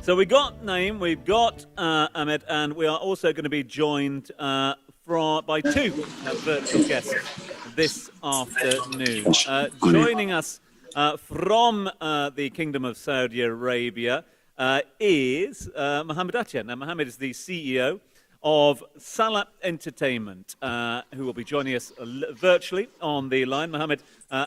So we got Naeem, we've got Ahmed, and we are also going to be joined by two virtual guests this afternoon. Joining us from the Kingdom of Saudi Arabia is Mohamed Attia. Now, Mohamed is the CEO of SALA Entertainment, who will be joining us virtually on the line. Mohamed,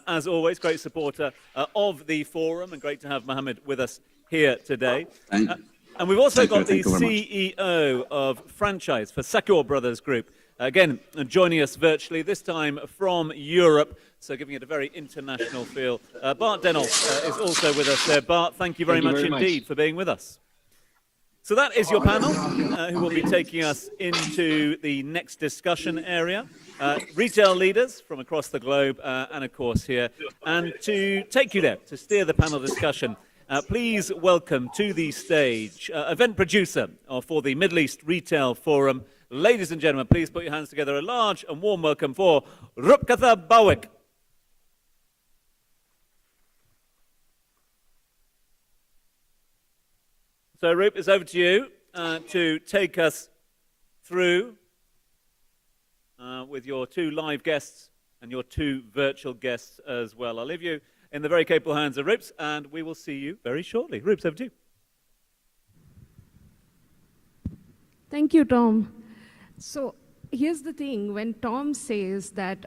as always, great supporter of the forum, and great to have Mohamed with us here today. And we've also got the CEO of franchise for Sacoor Brothers Group, again, joining us virtually, this time from Europe, so giving it a very international feel. Bart Denolf is also with us there. Bart, thank you very much indeed for being with us. So that is your panel, who will be taking us into the next discussion area. Retail leaders from across the globe, and of course here. And to take you there, to steer the panel discussion, please welcome to the stage event producer for the Middle East Retail Forum. Ladies and gentlemen, please put your hands together. A large and warm welcome for Rupkatha Bawik. So, Rup, it's over to you to take us through with your two live guests and your two virtual guests as well. I'll leave you in the very capable hands of Rups, and we will see you very shortly. Rups, over to you. Thank you, Tom. So here's the thing. When Tom says that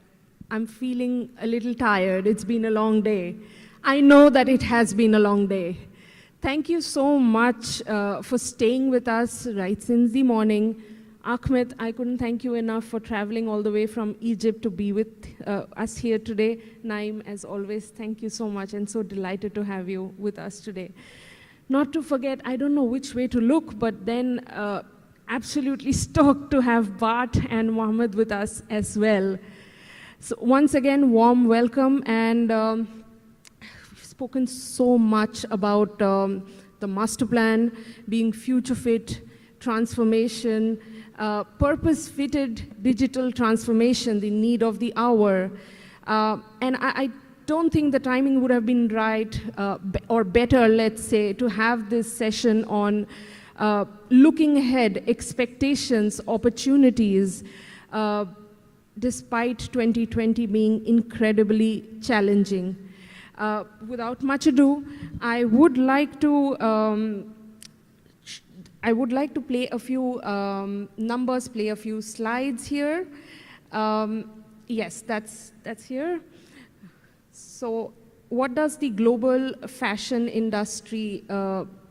I'm feeling a little tired, it's been a long day, I know that it has been a long day. Thank you so much for staying with us right since the morning. Ahmed, I couldn't thank you enough for traveling all the way from Egypt to be with us here today. Naeem, as always, thank you so much, and so delighted to have you with us today. Not to forget, I don't know which way to look, but then absolutely stoked to have Bart and Mohamed with us as well. So once again, warm welcome, and we've spoken so much about the master plan, being future fit, transformation, purpose-fitted digital transformation, the need of the hour. And I don't think the timing would have been right or better, let's say, to have this session on looking ahead, expectations, opportunities, despite 2020 being incredibly challenging. Without much ado, I would like to play a few numbers, play a few slides here. Yes, that's here. So what does the global fashion industry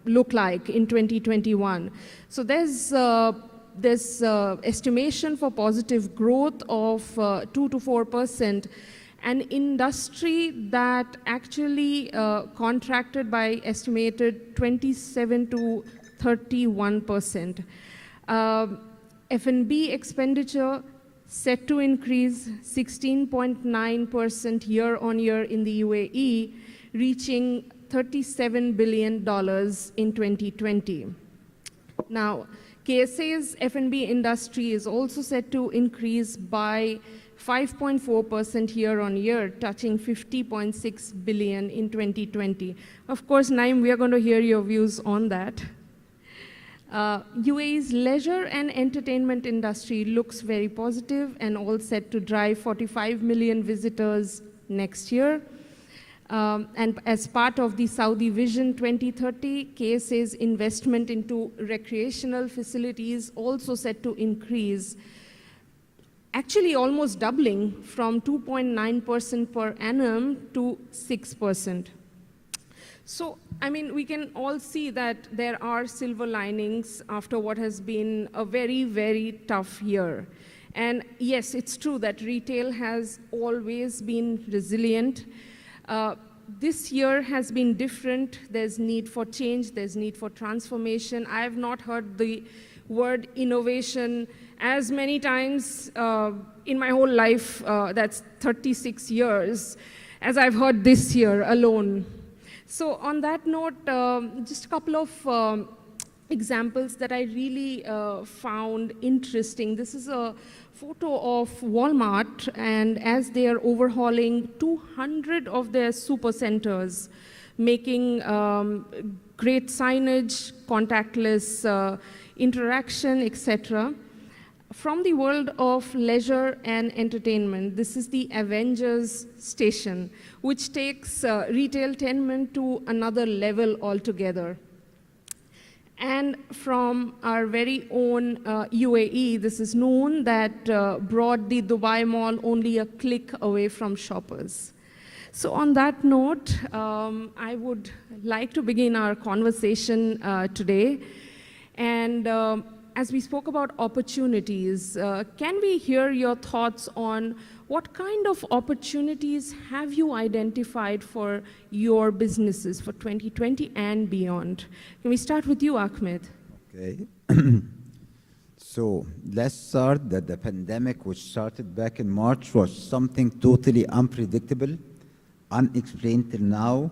look like in 2021? So there's estimation for positive growth of 2 to 4%, an industry that actually contracted by estimated 27 to 31%. F&B expenditure set to increase 16.9% year on year in the UAE, reaching $37 billion in 2020. Now, KSA's F&B industry is also set to increase by 5.4% year on year, touching 50.6 billion in 2020. Of course, Naeem, we are going to hear your views on that. UAE's leisure and entertainment industry looks very positive and all set to drive 45 million visitors next year. And as part of the Saudi Vision 2030, KSA's investment into recreational facilities also set to increase, actually almost doubling from 2.9% per annum to 6%. So, I mean, we can all see that there are silver linings after what has been a very, very tough year. And yes, it's true that retail has always been resilient. This year has been different. There's need for change, there's need for transformation. I have not heard the word innovation as many times in my whole life, that's 36 years, as I've heard this year alone. So on that note, just a couple of examples that I really found interesting. This is a photo of Walmart, and as they are overhauling 200 of their super centers, making great signage, contactless interaction, etc. From the world of leisure and entertainment, this is the Avengers station, which takes retailtainment to another level altogether. And from our very own UAE, this is known that brought the Dubai Mall only a click away from shoppers. So on that note, I would like to begin our conversation today. And as we spoke about opportunities, can we hear your thoughts on what kind of opportunities have you identified for your businesses for 2020 and beyond? Can we start with you, Ahmed? Okay. So let's start that the pandemic, which started back in March, was something totally unpredictable, unexplained till now,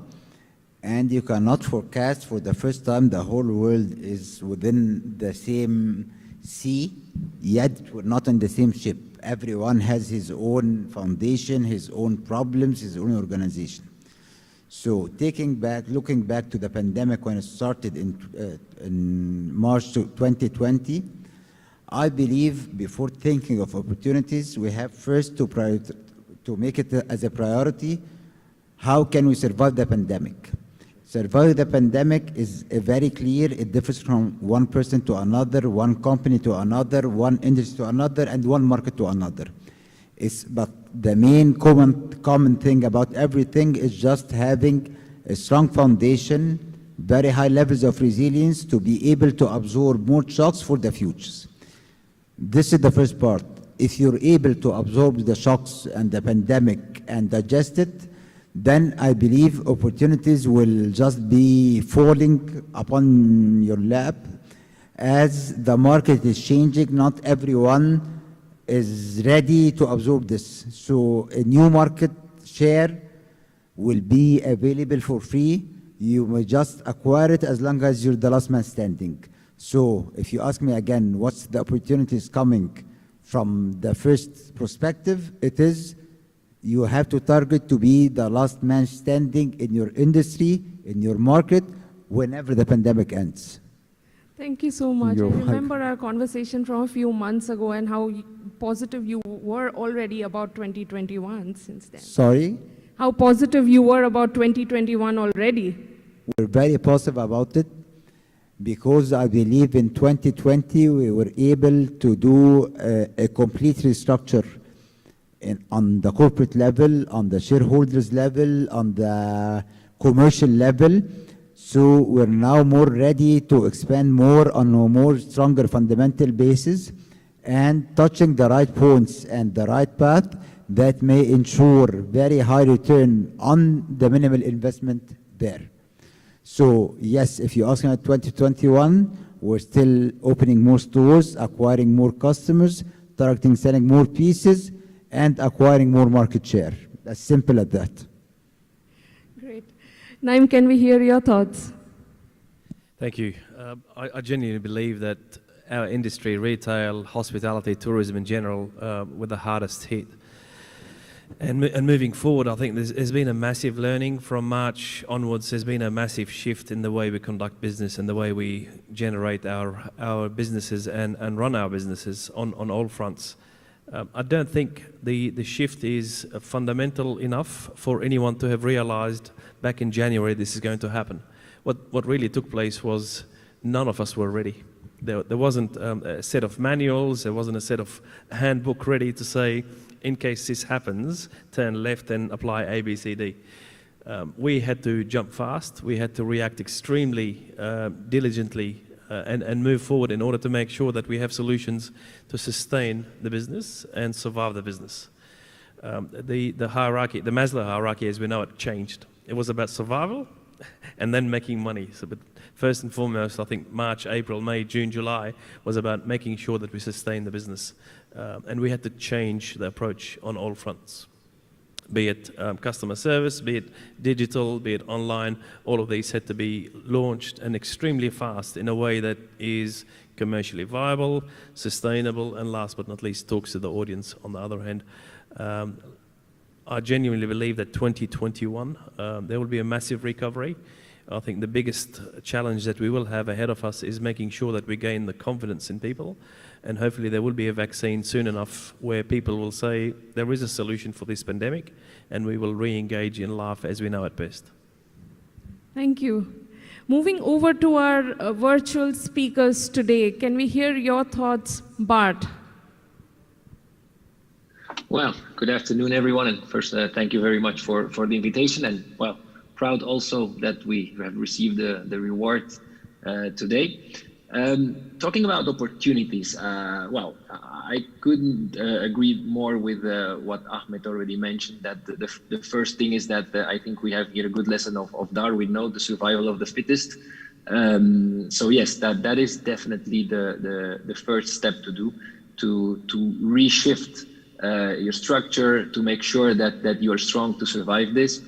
and you cannot forecast. For the first time, the whole world is within the same sea, yet we're not on the same ship. Everyone has his own foundation, his own problems, his own organization. So looking back to the pandemic when it started in March 2020, I believe before thinking of opportunities, we have first to make it as a priority. How can we survive the pandemic? Survive the pandemic is very clear. It differs from one person to another, one company to another, one industry to another, and one market to another. But the main common thing about everything is just having a strong foundation, very high levels of resilience to be able to absorb more shocks for the futures. This is the first part. If you're able to absorb the shocks and the pandemic and digest it, then I believe opportunities will just be falling upon your lap. As the market is changing, not everyone is ready to absorb this. So a new market share will be available for free. You may just acquire it as long as you're the last man standing. So if you ask me again, what's the opportunities coming from the first perspective, it is you have to target to be the last man standing in your industry, in your market, whenever the pandemic ends. Thank you so much. You're I remember our conversation from a few months ago and how positive you were already about 2021 since then. Sorry? How positive you were about 2021 already. We're very positive about it because I believe in 2020 we were able to do a complete restructure on the corporate level, on the shareholders level, on the commercial level. So we're now more ready to expand more on a more stronger fundamental basis and touching the right points and the right path that may ensure very high return on the minimal investment there. So yes, if you ask me at 2021, we're still opening more stores, acquiring more customers, targeting selling more pieces, and acquiring more market share. As simple as that. Great. Naim, can we hear your thoughts? Thank you. I genuinely believe that our industry, retail, hospitality, tourism in general, were the hardest hit. And moving forward, I think there's been a massive learning from March onwards. There's been a massive shift in the way we conduct business and the way we generate our businesses and run our businesses on all fronts. I don't think the shift is fundamental enough for anyone to have realized back in January this is going to happen. What really took place was none of us were ready. There wasn't a set of manuals, there wasn't a set of handbook ready to say, in case this happens, turn left and apply A, B, C, D. We had to jump fast, we had to react extremely diligently and move forward in order to make sure that we have solutions to sustain the business and survive the business. The hierarchy, the Maslow hierarchy as we know it, changed. It was about survival and then making money. So, but first and foremost, I think March, April, May, June, July was about making sure that we sustain the business. And we had to change the approach on all fronts. Be it customer service, be it digital, be it online, all of these had to be launched and extremely fast in a way that is commercially viable, sustainable, and last but not least talks to the audience on the other hand. I genuinely believe that 2021, there will be a massive recovery. I think the biggest challenge that we will have ahead of us is making sure that we gain the confidence in people, and hopefully there will be a vaccine soon enough where people will say there is a solution for this pandemic, and we will re-engage in life as we know it best. Thank you. Moving over to our virtual speakers today, can we hear your thoughts, Bart? Well, good afternoon, everyone. And first, thank you very much for the invitation. And well, proud also that we have received the reward today. Talking about opportunities, well, I couldn't agree more with what Ahmed already mentioned, that the first thing is that I think we have here a good lesson of Darwin, the survival of the fittest. So yes, that is definitely the first step to do, to reshift your structure, to make sure that you are strong to survive this.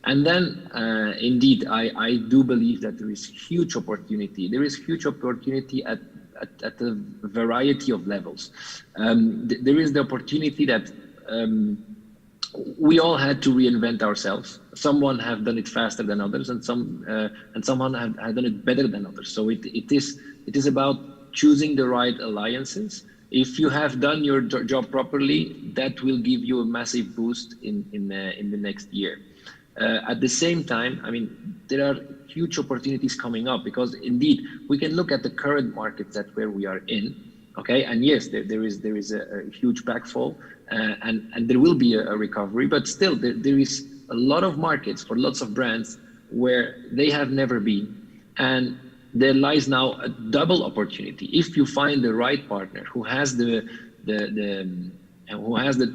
And then, indeed, I do believe that there is huge opportunity. There is huge opportunity at a variety of levels. There is the opportunity that we all had to reinvent ourselves. Someone have done it faster than others, and someone have done it better than others. So it is about choosing the right alliances. If you have done your job properly, that will give you a massive boost in the next year. At the same time, I mean, there are huge opportunities coming up, because indeed we can look at the current markets where we are in, okay? And yes, there is a huge backfall, and there will be a recovery, but still there is a lot of markets for lots of brands where they have never been, and there lies now a double opportunity. If you find the right partner who has the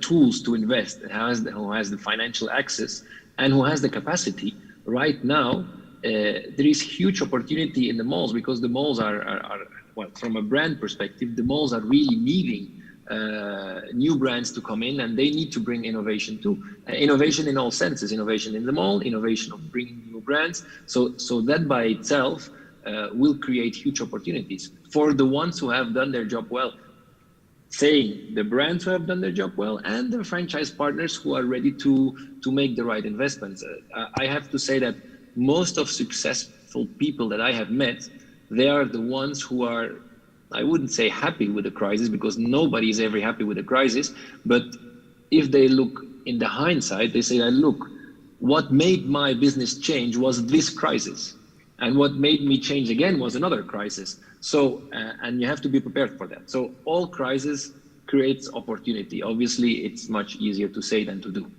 tools to invest, who has the financial access, and who has the capacity, right now, there is huge opportunity in the malls, because the malls are well, from a brand perspective, the malls are really needing new brands to come in, and they need to bring innovation too. Innovation in all senses, innovation in the mall, innovation of bringing new brands. So that by itself will create huge opportunities for the ones who have done their job well. Saying the brands who have done their job well, and the franchise partners who are ready to make the right investments. I have to say that most of successful people that I have met, they are the ones who are, I wouldn't say happy with the crisis, because nobody is ever happy with the crisis, but if they look in the hindsight, they say, look, what made my business change was this crisis. And what made me change again was another crisis. So, and you have to be prepared for that. So all crisis creates opportunity. Obviously, it's much easier to say than to do.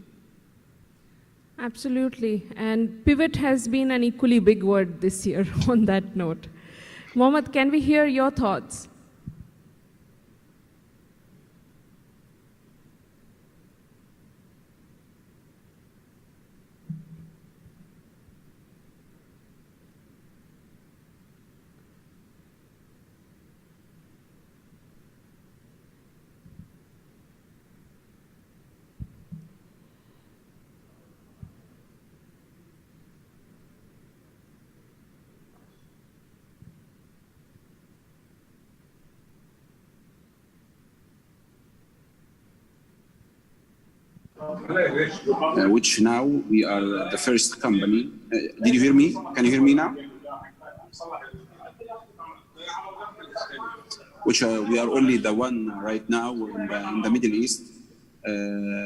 Absolutely. And pivot has been an equally big word this year on that note. Mohamed, can we hear your thoughts? Which now we are the first company. Did you hear me? Can you hear me now? Which we are only the one right now in the Middle East,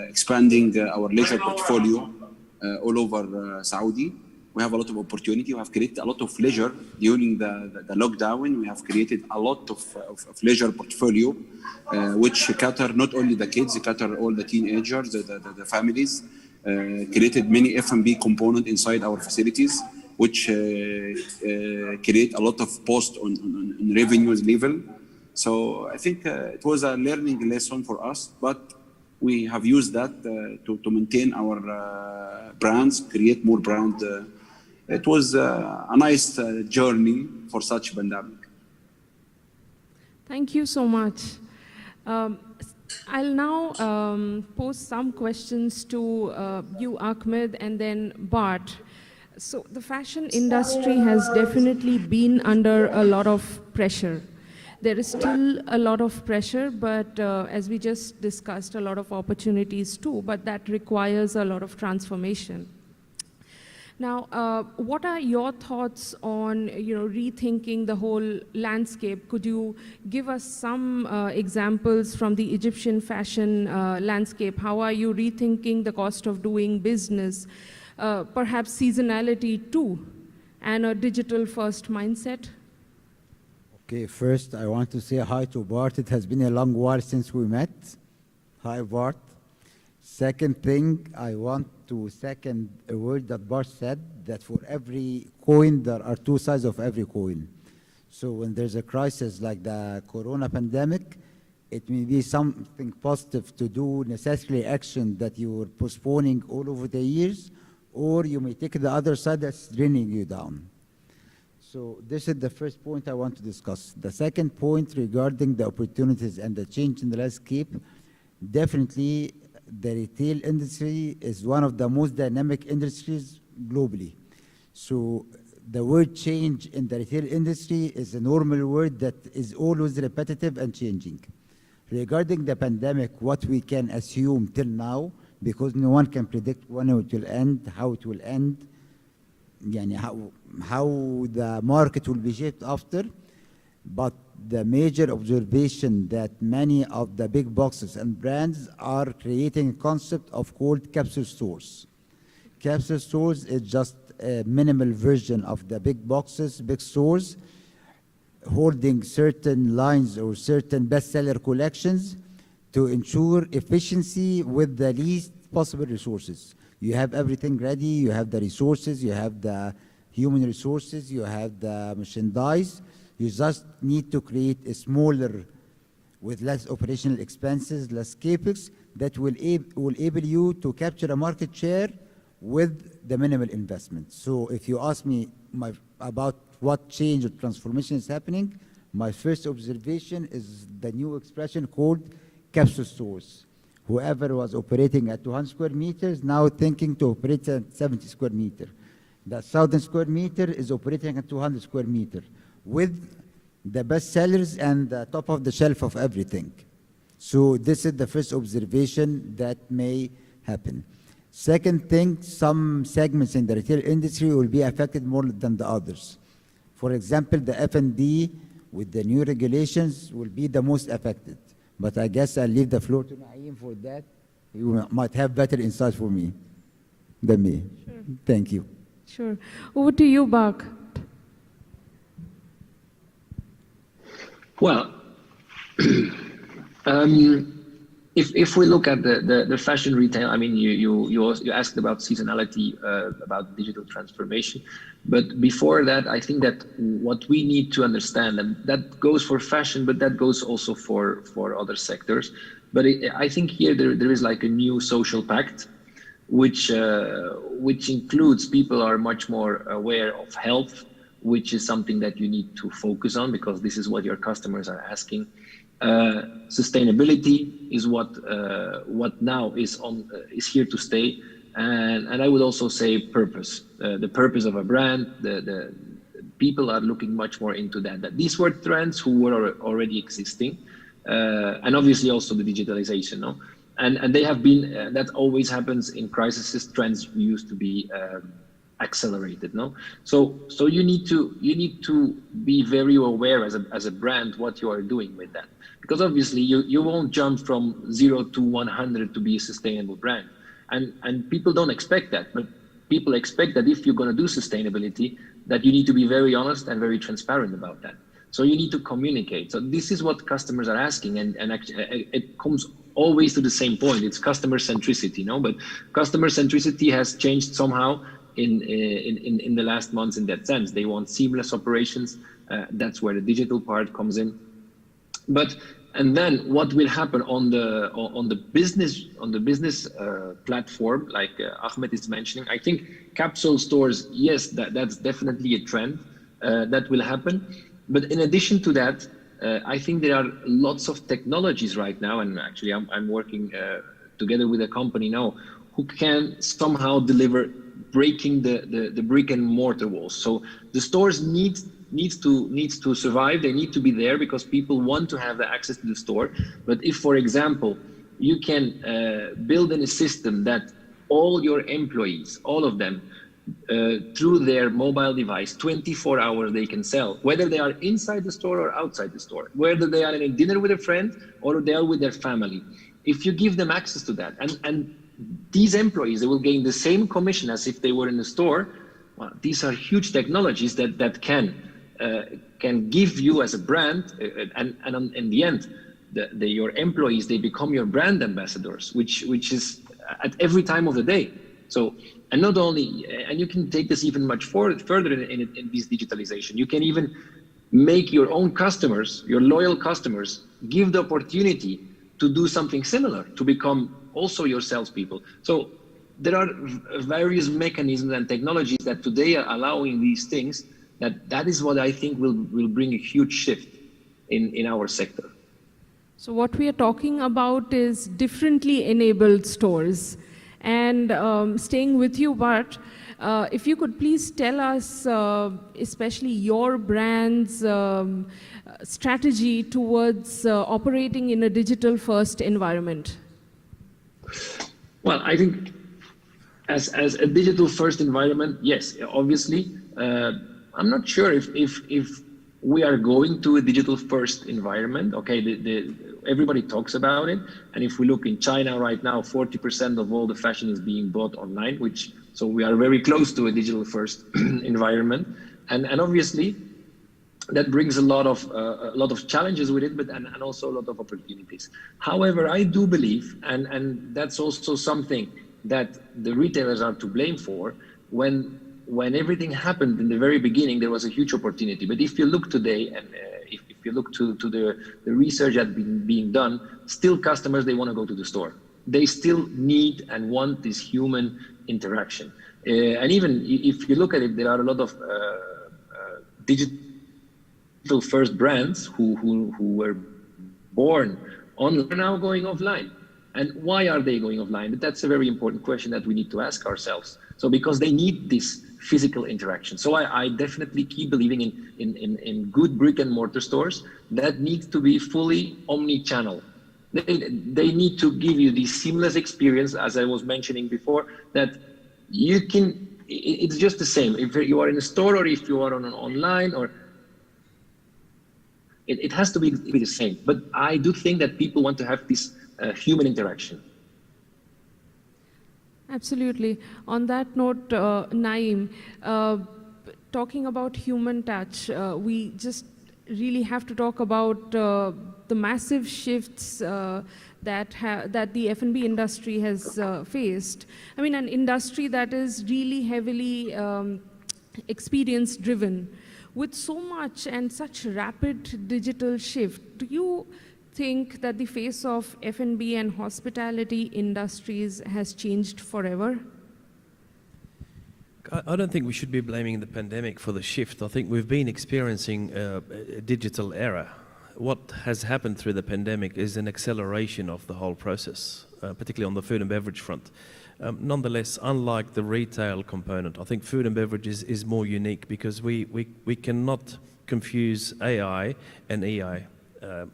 expanding our leisure portfolio all over Saudi. We have a lot of opportunity. We have created a lot of leisure during the lockdown. We have created a lot of leisure portfolio, which cater not only the kids, cater all the teenagers, the families. Created many F&B components inside our facilities, which create a lot of post on revenues level. So I think it was a learning lesson for us, but we have used that to maintain our brands, create more brand. It was a nice journey for such pandemic. Thank you so much. I'll now pose some questions to you, Ahmed, and then Bart. So the fashion industry has definitely been under a lot of pressure. There is still a lot of pressure, but as we just discussed, a lot of opportunities too, but that requires a lot of transformation. Now, what are your thoughts on rethinking the whole landscape? Could you give us some examples from the Egyptian fashion landscape? How are you rethinking the cost of doing business? Perhaps seasonality too, and a digital-first mindset? Okay, first I want to say hi to Bart. It has been a long while since we met. Hi, Bart. Second thing, I want to second a word that Bart said, that for every coin, there are two sides of every coin. So when there's a crisis like the corona pandemic, it may be something positive to do necessary action that you were postponing all over the years, or you may take the other side that's draining you down. So this is the first point I want to discuss. The second point regarding the opportunities and the change in the landscape, definitely the retail industry is one of the most dynamic industries globally. So the word change in the retail industry is a normal word that is always repetitive and changing. Regarding the pandemic, what we can assume till now, because no one can predict when it will end, how it will end, how the market will be shaped after, but the major observation that many of the big boxes and brands are creating a concept of called capsule stores. Capsule stores is just a minimal version of the big boxes, big stores, holding certain lines or certain bestseller collections to ensure efficiency with the least possible resources. You have everything ready, you have the resources, you have the human resources, you have the merchandise. You just need to create a smaller, with less operational expenses, less capex, that will enable you to capture a market share with the minimal investment. So if you ask me about what change or transformation is happening, my first observation is the new expression called capsule stores. Whoever was operating at 200 square meters now thinking to operate at 70 square meter. The 1,000 square meter is operating at 200 square meter with the best sellers and the top of the shelf of everything. So this is the first observation that may happen. Second thing, some segments in the retail industry will be affected more than the others. For example, the F&B with the new regulations will be the most affected. But I guess I'll leave the floor to Naeem for that. You might have better insights for me than me. Sure. Thank you. Sure. Over to you, Bart. Well, if we look at the fashion retail, I mean, you asked about seasonality, about digital transformation, but before that, I think that what we need to understand, and that goes for fashion, but that goes also for other sectors. But I think here there is like a new social pact, which includes people are much more aware of health, which is something that you need to focus on because this is what your customers are asking. Sustainability is what now is here to stay, and I would also say purpose. The purpose of a brand. The people are looking much more into that. These were trends who were already existing, and obviously also the digitalization. No, and they have been. That always happens in crises. Trends used to be accelerated. No, so you need to be very aware as a brand what you are doing with that, because obviously you won't jump from 0 to 100 to be a sustainable brand, and people don't expect that, but people expect that if you're going to do sustainability, that you need to be very honest and very transparent about that. So you need to communicate. So this is what customers are asking, and actually it comes always to the same point. It's customer centricity, no? But customer centricity has changed somehow in the last months in that sense. They want seamless operations. That's where the digital part comes in. And then what will happen on the business platform, like Ahmed is mentioning? I think capsule stores, yes, that's definitely a trend that will happen. But in addition to that, I think there are lots of technologies right now, and actually I'm working together with a company now who can somehow deliver breaking the brick and mortar walls. So the stores need needs to survive. They need to be there because people want to have the access to the store. But if, for example, you can build in a system that all your employees, all of them, through their mobile device, 24 hours they can sell, whether they are inside the store or outside the store, whether they are in a dinner with a friend or they are with their family. If you give them access to that, and these employees, they will gain the same commission as if they were in the store. Well, these are huge technologies that can give you as a brand, and in the end, your employees, they become your brand ambassadors, which is at every time of the day. So, and not only, and you can take this even much further in this digitalization. You can even make your own customers, your loyal customers, give the opportunity to do something similar, to become also your salespeople. So there are various mechanisms and technologies that today are allowing these things. That is what I think will bring a huge shift in our sector. So what we are talking about is differently enabled stores. And staying with you, Bart, if you could please tell us, especially your brand's strategy towards operating in a digital-first environment. Well, I think as a digital-first environment, yes, obviously. I'm not sure if we are going to a digital-first environment. Okay, everybody talks about it, and if we look in China right now, 40% of all the fashion is being bought online, so we are very close to a digital-first environment, and obviously that brings a lot of challenges with it, but and also a lot of opportunities. However, I do believe, and that's also something that the retailers are to blame for, when everything happened in the very beginning, there was a huge opportunity. But if you look today, and if you look to the research that's being done, still customers, they want to go to the store. They still need and want this human interaction. And even if you look at it, there are a lot of digital first brands who were born online are now going offline. And why are they going offline? But that's a very important question that we need to ask ourselves. So because they need this physical interaction. So I definitely keep believing in good brick and mortar stores that need to be fully omnichannel. They need to give you this seamless experience, as I was mentioning before, that you can, it's just the same. If you are in a store or if you are on an online, or it has to be the same. But I do think that people want to have this human interaction. Absolutely. On that note, Naeem, talking about human touch, we just really have to talk about the massive shifts that the F&B industry has faced. I mean, an industry that is really heavily experience-driven. With so much and such rapid digital shift, do you think that the face of F&B and hospitality industries has changed forever? I don't think we should be blaming the pandemic for the shift. I think we've been experiencing a digital era. What has happened through the pandemic is an acceleration of the whole process, particularly on the food and beverage front. Nonetheless, unlike the retail component, I think food and beverage is more unique because we cannot confuse AI and EI.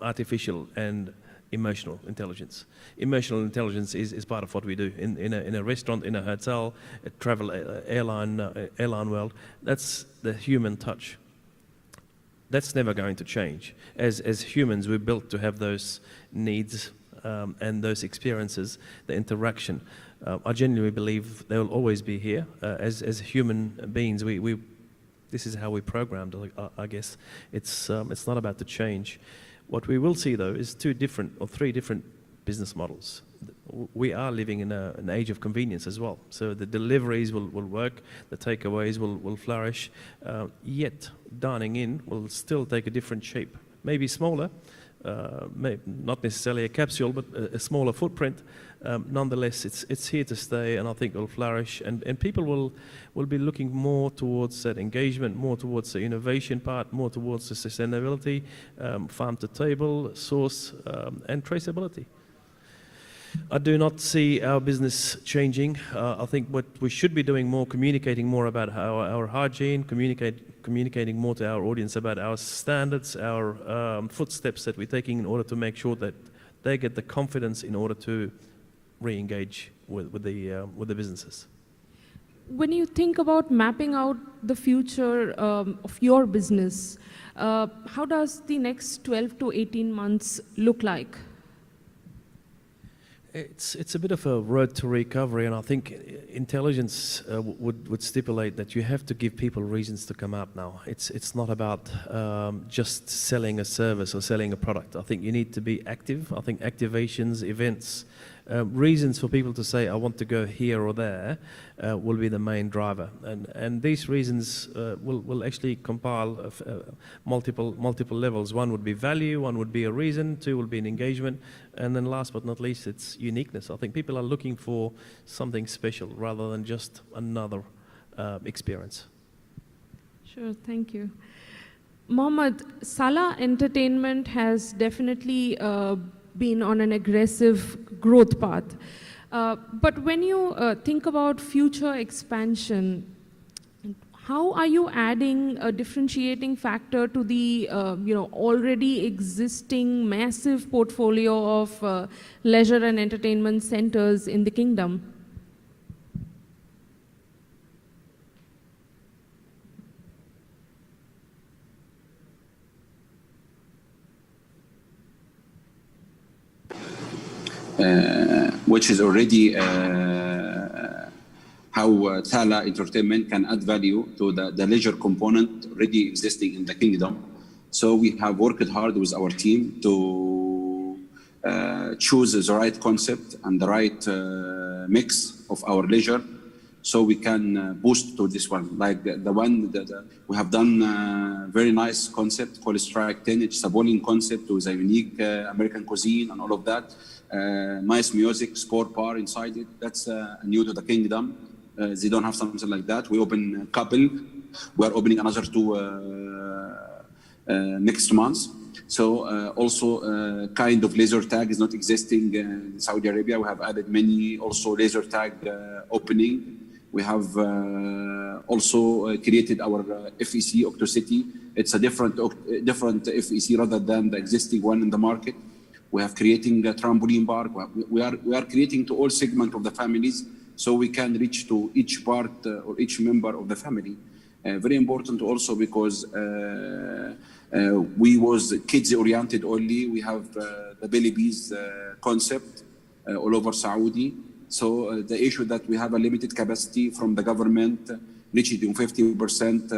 Artificial and emotional intelligence. Emotional intelligence is part of what we do in a restaurant, in a hotel, a travel, airline world. That's the human touch. That's never going to change. As humans, we're built to have those needs and those experiences, the interaction. I genuinely believe they will always be here. As human beings, this is how we programmed. I guess it's not about to change. What we will see, though, is 2 different or 3 different business models. We are living in an age of convenience as well. So the deliveries will work, the takeaways will flourish, yet dining in will still take a different shape. Maybe smaller, maybe not necessarily a capsule, but a smaller footprint. Nonetheless, it's here to stay, and I think it will flourish. And people will be looking more towards that engagement, more towards the innovation part, more towards the sustainability, farm to table, source, and traceability. I do not see our business changing. I think what we should be doing more, communicating more about our hygiene, communicating more to our audience about our standards, our footsteps that we're taking in order to make sure that they get the confidence in order to re-engage with the businesses. When you think about mapping out the future of your business, how does the next 12 to 18 months look like? It's a bit of a road to recovery, and I think intelligence would stipulate that you have to give people reasons to come up now. It's not about just selling a service or selling a product. I think you need to be active. I think activations, events, reasons for people to say, I want to go here or there, will be the main driver. And these reasons will actually compile multiple levels. One would be value, one would be a reason, two will be an engagement, and then last but not least, it's uniqueness. I think people are looking for something special rather than just another experience. Sure, thank you. Mohamed, SALA Entertainment has definitely been on an aggressive growth path. But when you think about future expansion, how are you adding a differentiating factor to the already existing massive portfolio of leisure and entertainment centers in the kingdom? Which is already how SALA Entertainment can add value to the leisure component already existing in the kingdom. So we have worked hard with our team to choose the right concept and the right mix of our leisure, so we can boost to this one. Like the one that we have done, very nice concept called Strike 10. It's a bowling concept with a unique American cuisine and all of that. Nice music, sport bar inside it. That's new to the kingdom. They don't have something like that. We open a couple. We are opening another two next month. So also kind of laser tag is not existing in Saudi Arabia. We have added many also laser tag opening. We have also created our FEC Octocity. It's a different FEC rather than the existing one in the market. We have creating a trampoline park. We are creating to all segments of the families, so we can reach to each part or each member of the family. Very important also because we was kids oriented only. We have the Belly Bees concept all over Saudi. So the issue that we have a limited capacity from the government, reaching 50%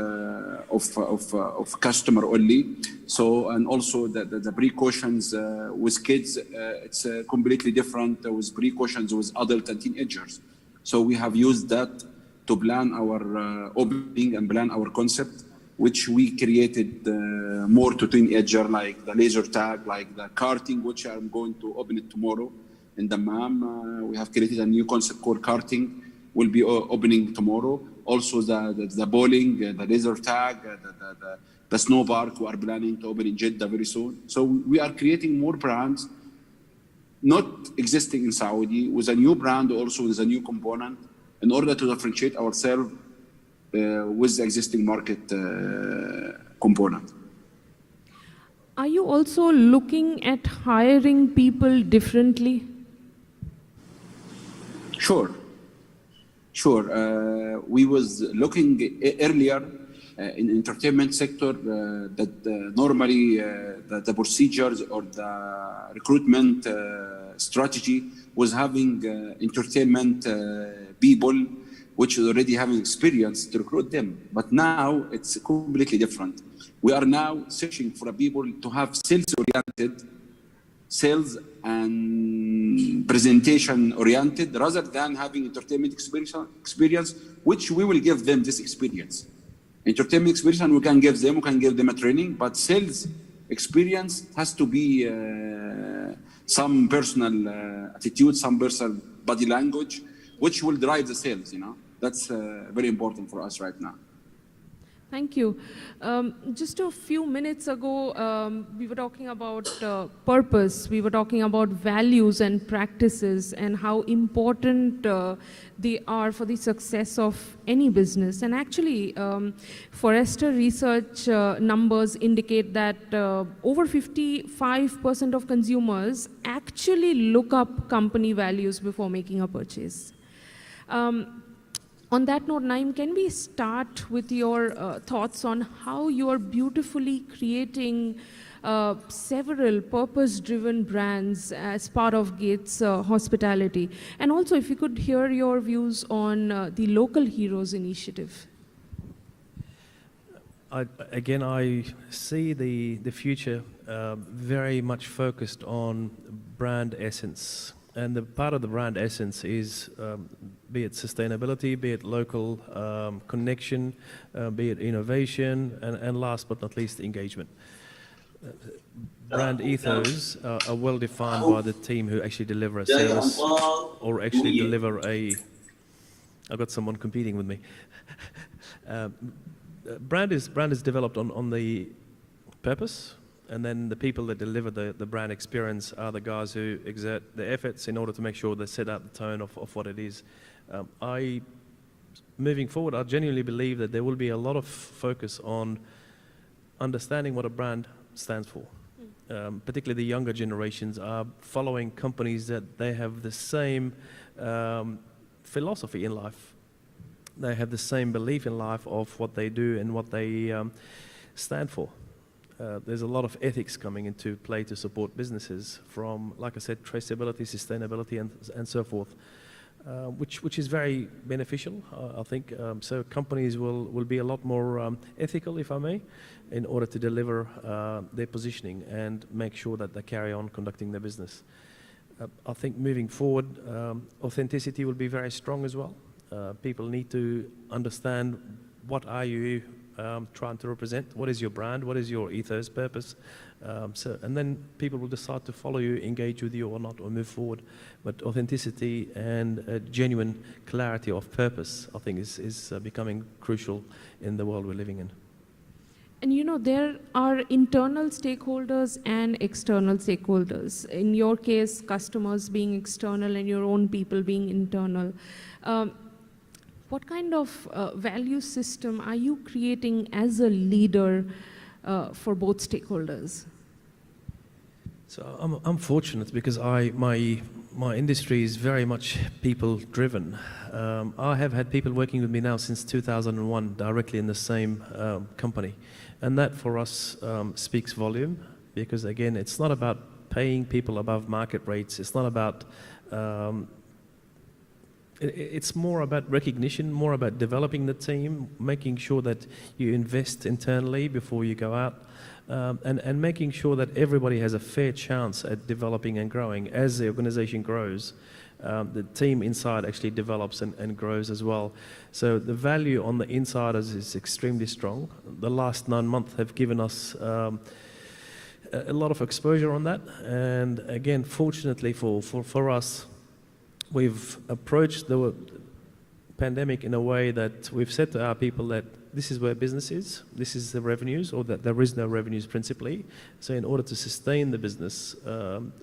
of customer only. So, and also the precautions with kids, it's completely different with precautions with adult and teenagers. So we have used that to plan our opening and plan our concept, which we created more to teenager, like the laser tag, like the karting, which I'm going to open it tomorrow. In Dammam, we have created a new concept called karting, will be opening tomorrow. Also the bowling, the laser tag, the snow park, we are planning to open in Jeddah very soon. So we are creating more brands, not existing in Saudi, with a new brand also with a new component, in order to differentiate ourselves with the existing market component. Are you also looking at hiring people differently? Sure. We was looking earlier in entertainment sector that normally the procedures or the recruitment strategy was having entertainment people which already having experience to recruit them. But now it's completely different. We are now searching for a people to have sales-oriented, sales and presentation-oriented, rather than having entertainment experience, which we will give them this experience. Entertainment experience, we can give them a training, but sales experience has to be some personal attitude, some personal body language, which will drive the sales, That's very important for us right now. Thank you. Just a few minutes ago, we were talking about purpose. We were talking about values and practices and how important they are for the success of any business. And actually, Forrester research numbers indicate that over 55% of consumers actually look up company values before making a purchase. On that note, Naeem, can we start with your thoughts on how you are beautifully creating several purpose-driven brands as part of Gates Hospitality? And also, if you could hear your views on the Local Heroes initiative. I see the future very much focused on brand essence. And the part of the brand essence is, be it sustainability, be it local connection, be it innovation, and last but not least, engagement. Brand ethos are well defined by the team who actually deliver a service or actually deliver a... I've got someone competing with me. Brand is developed on the purpose, and then the people that deliver the brand experience are the guys who exert the efforts in order to make sure they set out the tone of what it is. Moving forward, I genuinely believe that there will be a lot of focus on understanding what a brand stands for. Particularly the younger generations are following companies that they have the same philosophy in life. They have the same belief in life of what they do and what they stand for. There's a lot of ethics coming into play to support businesses from, like I said, traceability, sustainability, and so forth, which is very beneficial, I think. So companies will be a lot more ethical, if I may, in order to deliver their positioning and make sure that they carry on conducting their business. I think moving forward, authenticity will be very strong as well. People need to understand what are you trying to represent, what is your brand, what is your ethos, purpose, and then people will decide to follow you, engage with you or not, or move forward. But authenticity and genuine clarity of purpose, I think, is becoming crucial in the world we're living in. And you know, there are internal stakeholders and external stakeholders. In your case, customers being external and your own people being internal. What kind of value system are you creating as a leader for both stakeholders? So I'm fortunate because my industry is very much people driven. I have had people working with me now since 2001 directly in the same company, and that for us speaks volume, because again, it's not about paying people above market rates. It's not about it's more about recognition, more about developing the team, making sure that you invest internally before you go out, and making sure that everybody has a fair chance at developing and growing. As the organization grows, the team inside actually develops and grows as well. So the value on the insiders is extremely strong. The last 9 months have given us a lot of exposure on that. And again, fortunately for us, we've approached the pandemic in a way that we've said to our people that this is where business is, this is the revenues, or that there is no revenues principally. So in order to sustain the business,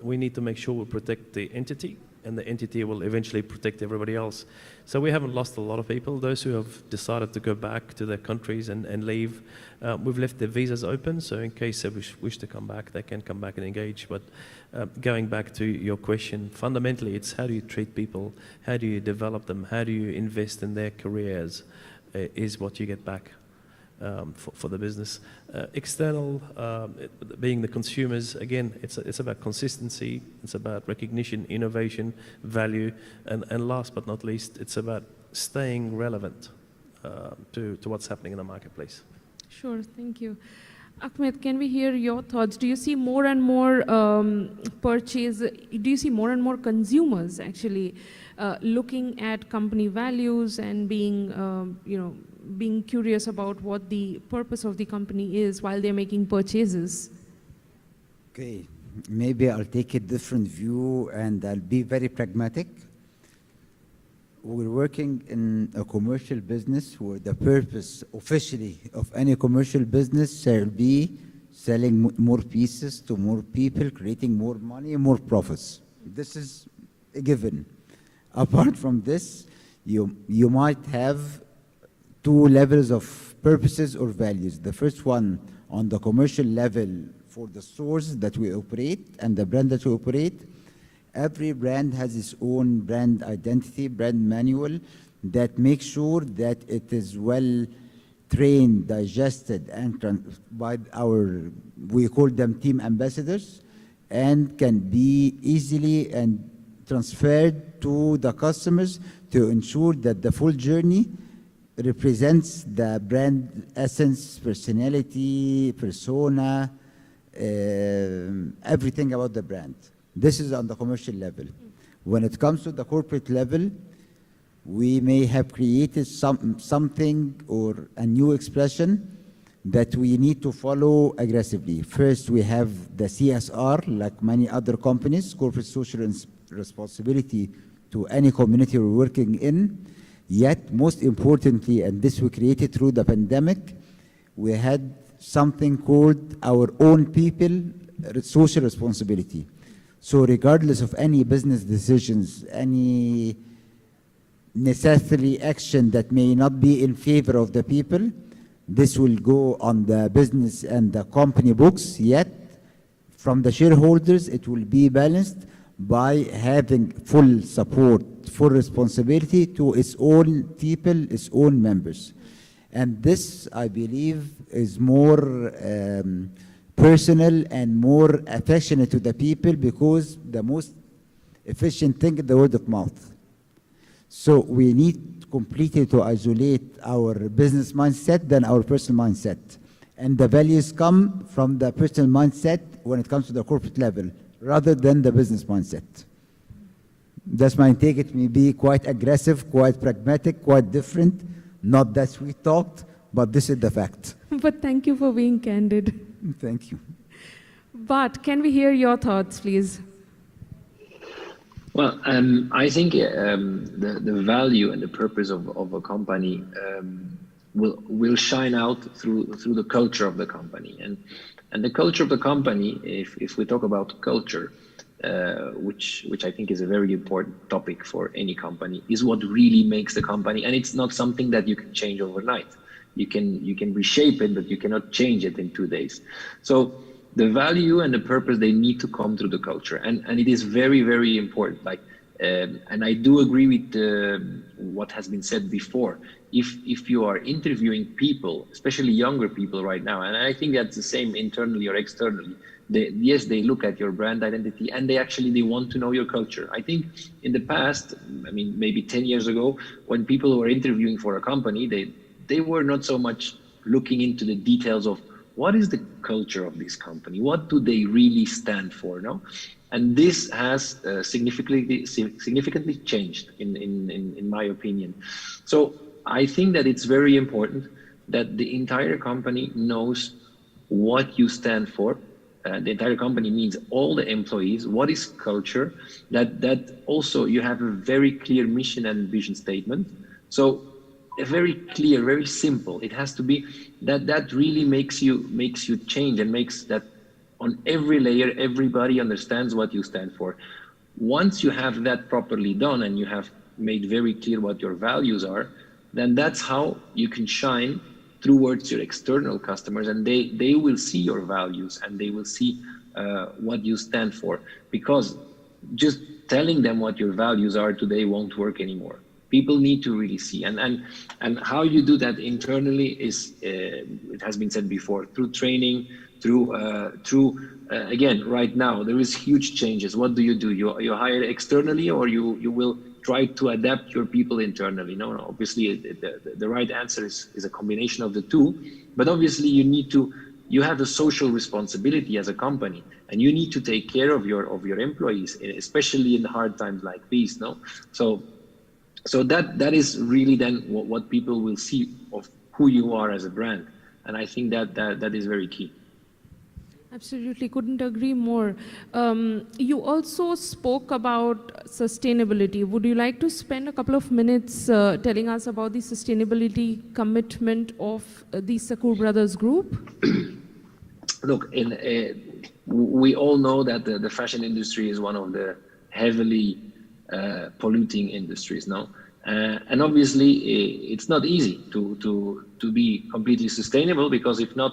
we need to make sure we protect the entity, and the entity will eventually protect everybody else. So we haven't lost a lot of people. Those who have decided to go back to their countries and leave, we've left their visas open, so in case they wish to come back, they can come back and engage. But going back to your question, fundamentally it's how do you treat people, how do you develop them, how do you invest in their careers is what you get back for the business. External, being the consumers, again, it's about consistency, it's about recognition, innovation, value, and last but not least, it's about staying relevant to what's happening in the marketplace. Sure, thank you. Ahmed, can we hear your thoughts? Do you see more and more do you see more and more consumers actually looking at company values and being curious about what the purpose of the company is while they're making purchases? Okay, maybe I'll take a different view and I'll be very pragmatic. we're working in a commercial business where the purpose officially of any commercial business shall be selling more pieces to more people, creating more money, more profits. This is a given. Apart from this, you might have two levels of purposes or values. The first one on the commercial level for the stores that we operate and the brand that we operate. Every brand has its own brand identity, brand manual that makes sure that it is well trained, digested, and by our, we call them team ambassadors, and can be easily and transferred to the customers to ensure that the full journey represents the brand essence, personality, persona, everything about the brand. This is on the commercial level. When it comes to the corporate level, we may have created something or a new expression that we need to follow aggressively. First, we have the CSR, like many other companies, corporate social responsibility to any community we're working in. Yet, most importantly, and this we created through the pandemic, we had something called our own people social responsibility. So regardless of any business decisions, any necessary action that may not be in favor of the people, this will go on the business and the company books, yet from the shareholders it will be balanced by having full support, full responsibility to its own people, its own members. And this, I believe, is more personal and more affectionate to the people, because the most efficient thing is the word of mouth. So we need completely to isolate our business mindset than our personal mindset. And the values come from the personal mindset when it comes to the corporate level, rather than the business mindset. That's my take. It may be quite aggressive, quite pragmatic, quite different, not that we talked, but this is the fact. But thank you for being candid. Thank you. Bart, can we hear your thoughts, please? Well, I think the value and the purpose of a company will shine out through the culture of the company, and the culture of the company. If we talk about culture, which I think is a very important topic for any company, is what really makes the company, and it's not something that you can change overnight. You can reshape it, but you cannot change it in 2 days. So the value and the purpose, they need to come through the culture, and it is very, very important. Like, and I do agree with what has been said before. If you are interviewing people, especially younger people right now, and I think that's the same internally or externally, yes, they look at your brand identity and they want to know your culture. I think in the past, I mean, maybe 10 years ago, when people were interviewing for a company, they were not so much looking into the details of what is the culture of this company, what do they really stand for, no? And this has significantly changed in my opinion. So I think that it's very important that the entire company knows what you stand for. The entire company means all the employees. What is culture? That also you have a very clear mission and vision statement. So very clear, very simple. It has to be that really makes you change, and makes that on every layer everybody understands what you stand for. Once you have that properly done and you have made very clear what your values are, then that's how you can shine towards your external customers, and they will see your values and they will see what you stand for. Because just telling them what your values are today won't work anymore. People need to really see, and how you do that internally is, it has been said before, through training, through again, right now there is huge changes. What do? You hire externally, or you will try to adapt your people internally? No, obviously the right answer is a combination of the two, but obviously you have a social responsibility as a company, and you need to take care of your employees, especially in hard times like these, no? So that is really then what people will see of who you are as a brand, and I think that is very key. Absolutely, couldn't agree more. You also spoke about sustainability. Would you like to spend a couple of minutes telling us about the sustainability commitment of the Sacoor Brothers Group? Look, we all know that the fashion industry is one of the heavily polluting industries now. And obviously, it's not easy to be completely sustainable, because if not,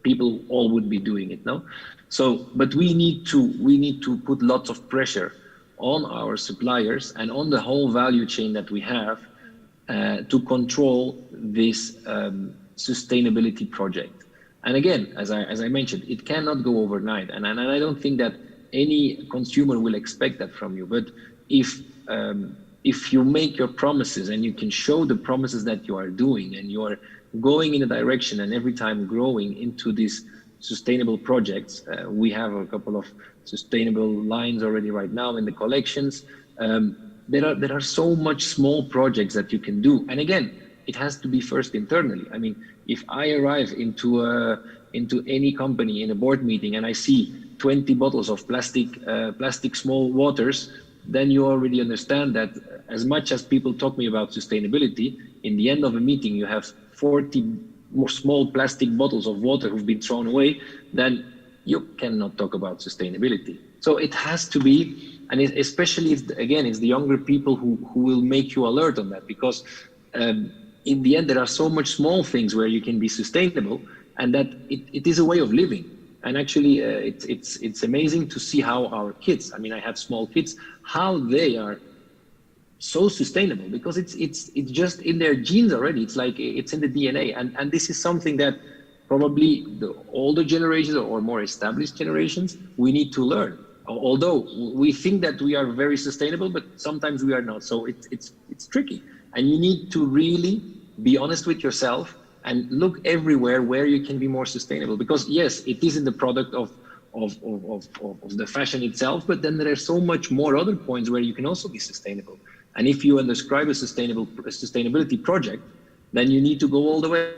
people all would be doing it now. So, but we need to put lots of pressure on our suppliers and on the whole value chain that we have to control this sustainability project. And again, as I mentioned, it cannot go overnight, and I don't think that any consumer will expect that from you. But if you make your promises and you can show the promises that you are doing, and you are going in a direction and every time growing into these sustainable projects, we have a couple of sustainable lines already right now in the collections. There are so much small projects that you can do, and again, it has to be first internally. I mean, if I arrive into any company in a board meeting and I see 20 bottles of plastic small waters, then you already understand that as much as people talk me about sustainability, in the end of a meeting you have 40 more small plastic bottles of water who've been thrown away, then you cannot talk about sustainability. So it has to be, and especially if, again, it's the younger people who will make you alert on that, because in the end there are so much small things where you can be sustainable, and that it is a way of living. And actually it's amazing to see how our kids, I mean, I have small kids, how they are so sustainable, because it's just in their genes already. It's like it's in the DNA, and this is something that probably the older generations or more established generations, we need to learn. Although we think that we are very sustainable, but sometimes we are not. So it's tricky, and you need to really be honest with yourself and look everywhere where you can be more sustainable. Because yes, it is in the product of the fashion itself, but then there are so much more other points where you can also be sustainable. And if you describe a sustainability project, then you need to go all the way.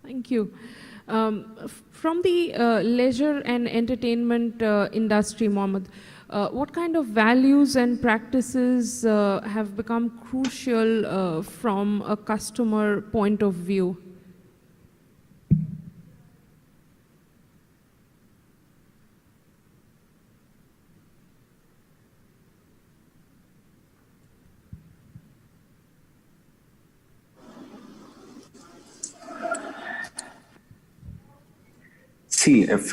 Thank you. From the leisure and entertainment industry, Mohamed, what kind of values and practices have become crucial from a customer point of view? See, if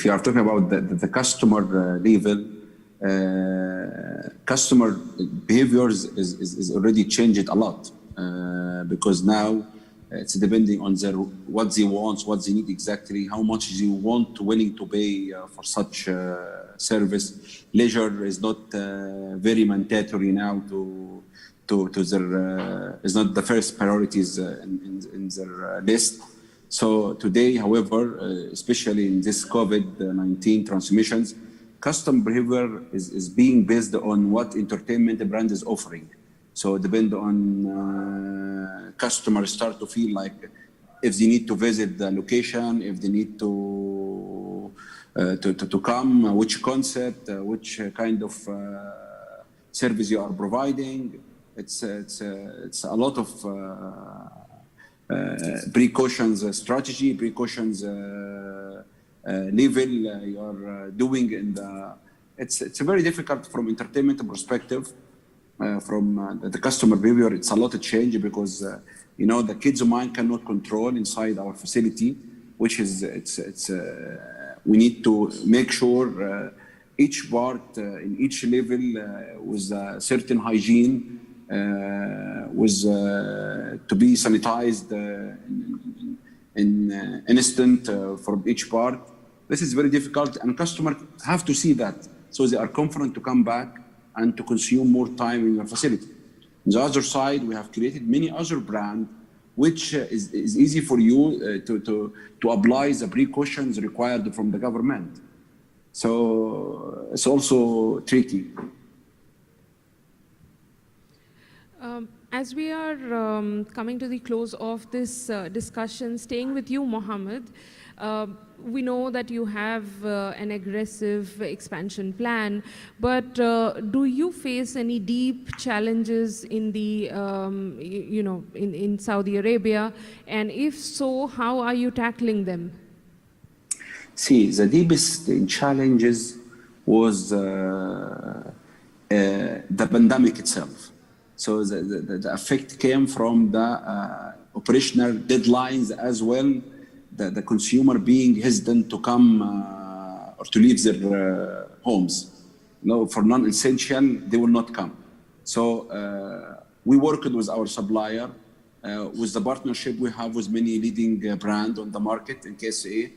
you are talking about the customer level, customer behaviors is already changed a lot, because now it's depending on what they want, what they need exactly, how much they willing to pay for such service. Leisure is not very mandatory now to their is not the first priorities in their list. So today, however, especially in this COVID-19 transmissions, customer behavior is being based on what entertainment brand is offering. So depend on customers start to feel like if they need to visit the location, if they need to come, which concept, which kind of service you are providing. It's a lot of precautions strategy, precautions level you are doing in the. It's very difficult from entertainment perspective. From the customer behavior, it's a lot of change because the kids' mind cannot control inside our facility, which is we need to make sure each part in each level with a certain hygiene was to be sanitized in instant from each part. This is very difficult, and customers have to see that, so they are confident to come back and to consume more time in your facility. On the other side, we have created many other brands, which is easy for you to apply the precautions required from the government. So it's also tricky. As we are coming to the close of this discussion, staying with you, Mohamed, we know that you have an aggressive expansion plan, but do you face any deep challenges in the, in Saudi Arabia? And if so, how are you tackling them? See, the deepest challenges was the pandemic itself. So the effect came from the operational deadlines as well, the consumer being hesitant to come or to leave their homes. For non-essential, they will not come. So we worked with our supplier, with the partnership we have with many leading brands on the market in KSA.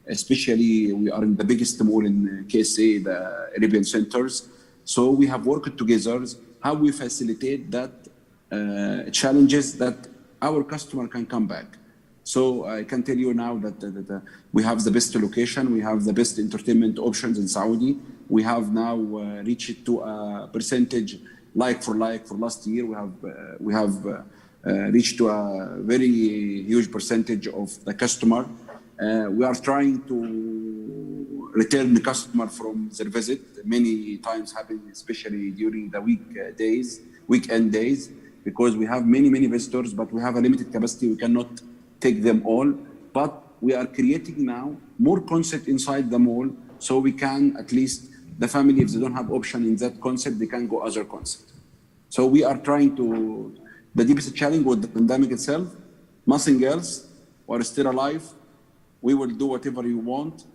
Especially, we are in the biggest mall in KSA, the Arabian centers. So we have worked together how we facilitate that challenges that our customer can come back. So I can tell you now that we have the best location, we have the best entertainment options in Saudi. We have now reached to a percentage like for last year. We have reached to a very huge percentage of the customer. We are trying to return the customer from their visit. Many times happen, especially during the weekend days, because we have many visitors, but we have a limited capacity. We cannot take them all, but we are creating now more concept inside the mall, so we can at least the family, if they don't have option in that concept, they can go other concept. So we are trying to. The deepest challenge was the pandemic itself. Nothing else. We're still alive. We will do whatever you want.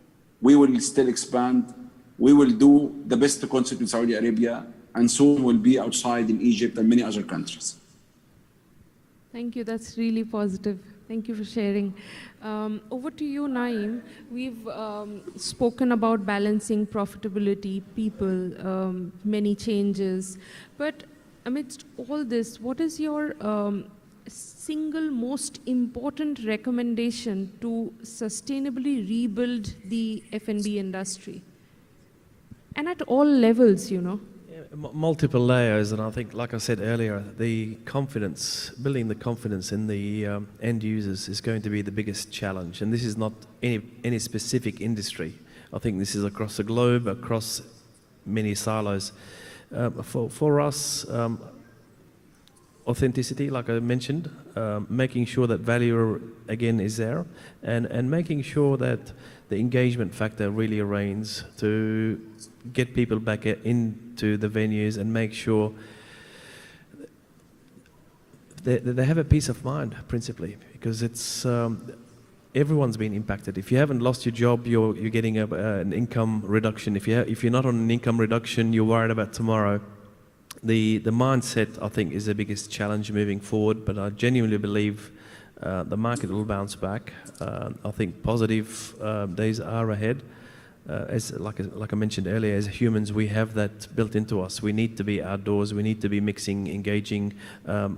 We will still expand. We will do the best concept in Saudi Arabia, and soon will be outside in Egypt and many other countries. Thank you. That's really positive. Thank you for sharing. Over to you, Naeem. We've spoken about balancing profitability, people, many changes. But amidst all this, what is your single most important recommendation to sustainably rebuild the F&B industry? And at all levels, Multiple layers, and I think, like I said earlier, the confidence, building the confidence in the end users is going to be the biggest challenge. And this is not any specific industry. I think this is across the globe, across many silos. For us, authenticity, like I mentioned, making sure that value again is there, and making sure that the engagement factor really reigns to get people back into the venues and make sure they have a peace of mind, principally, because it's everyone's been impacted. If you haven't lost your job, you're getting an income reduction. If you're not on an income reduction, you're worried about tomorrow. The mindset, I think, is the biggest challenge moving forward, but I genuinely believe the market will bounce back. I think positive days are ahead. Like I mentioned earlier, as humans, we have that built into us. We need to be outdoors. We need to be mixing, engaging.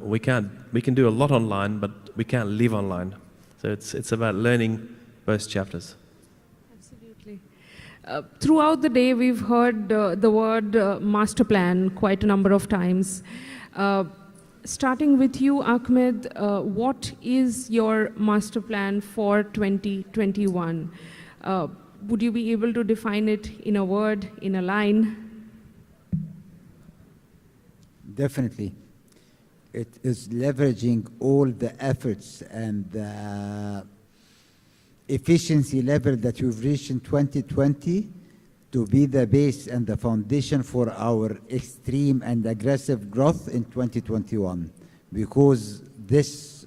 We can do a lot online, but we can't live online. So it's about learning both chapters. Absolutely. Throughout the day, we've heard the word master plan quite a number of times. Starting with you, Ahmed, what is your master plan for 2021? Would you be able to define it in a word, in a line? Definitely. It is leveraging all the efforts and the efficiency level that we've reached in 2020 to be the base and the foundation for our extreme and aggressive growth in 2021. Because this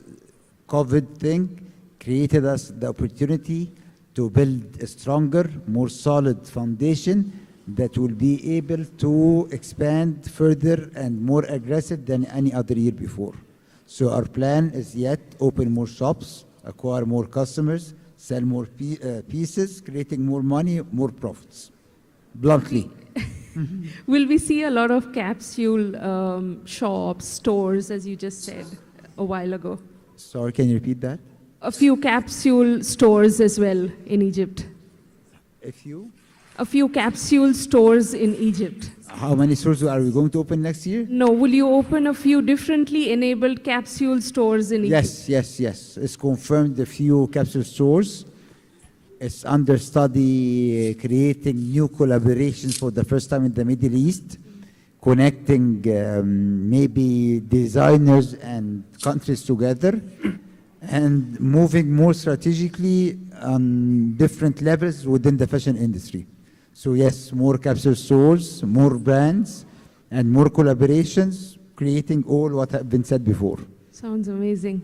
COVID thing created us the opportunity to build a stronger, more solid foundation that will be able to expand further and more aggressive than any other year before. So our plan is yet open more shops, acquire more customers, sell more pieces, creating more money, more profits. Bluntly. Will we see a lot of capsule shops, stores, as you just said a while ago? Sorry, can you repeat that? A few capsule stores as well in Egypt. A few? a few capsule stores in Egypt. How many stores are we going to open next year? No, will you open a few differently enabled capsule stores in Egypt? Yes. It's confirmed a few capsule stores. It's under study, creating new collaborations for the first time in the Middle East, connecting maybe designers and countries together, and moving more strategically on different levels within the fashion industry. So yes, more capsule stores, more brands, and more collaborations, creating all what have been said before. Sounds amazing.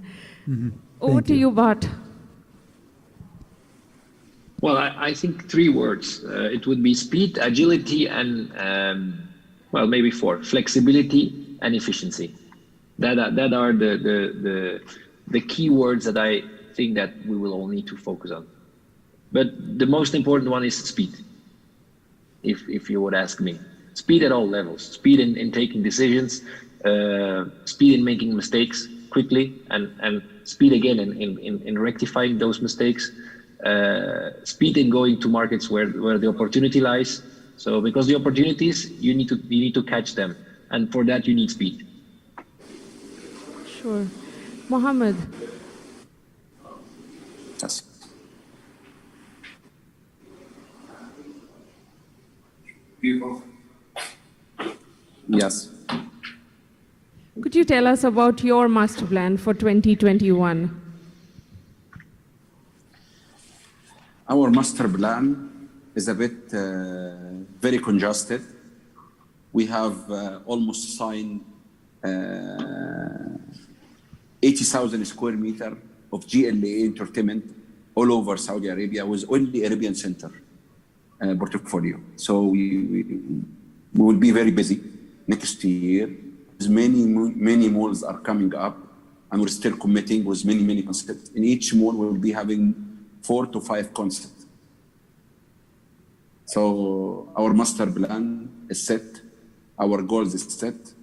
Over Thank to you, Bart. Well, I think 3 words. It would be speed, agility, and well, maybe 4: flexibility and efficiency. That are the key words that I think that we will all need to focus on. But the most important one is speed. If you would ask me, speed at all levels, speed in taking decisions, speed in making mistakes quickly, and speed again in rectifying those mistakes, speed in going to markets where the opportunity lies. So because the opportunities, you need to catch them, and for that you need speed. Sure. Mohamed. Yes. Yes. Could you tell us about your master plan for 2021? Our master plan is a bit very congested. We have almost signed 80,000 square meter of GLA entertainment all over Saudi Arabia with only Arabian Center portfolio. So we will be very busy next year. Many malls are coming up, and we're still committing with many concepts. In each mall, we will be having 4 to 5 concepts. So our master plan is set, our goals is set.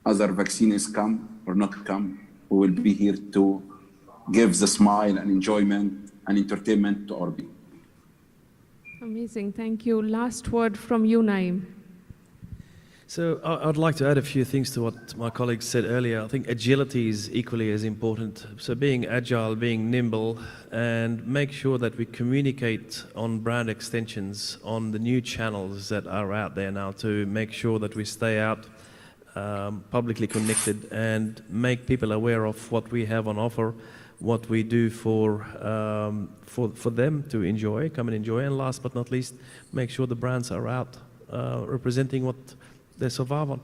Other vaccines come or not come, we will be here to give the smile and enjoyment and entertainment to our people. Amazing, thank you. Last word from you, Naeem. So I'd like to add a few things to what my colleagues said earlier. I think agility is equally as important. So being agile, being nimble, and make sure that we communicate on brand extensions, on the new channels that are out there now, to make sure that we stay out publicly connected and make people aware of what we have on offer, what we do for them to enjoy, come and enjoy, and last but not least, make sure the brands are out representing what they survive on.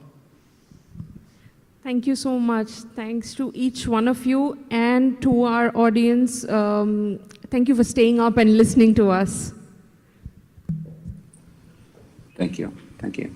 Thank you so much. Thanks to each one of you and to our audience. Thank you for staying up and listening to us. Thank you. Thank you.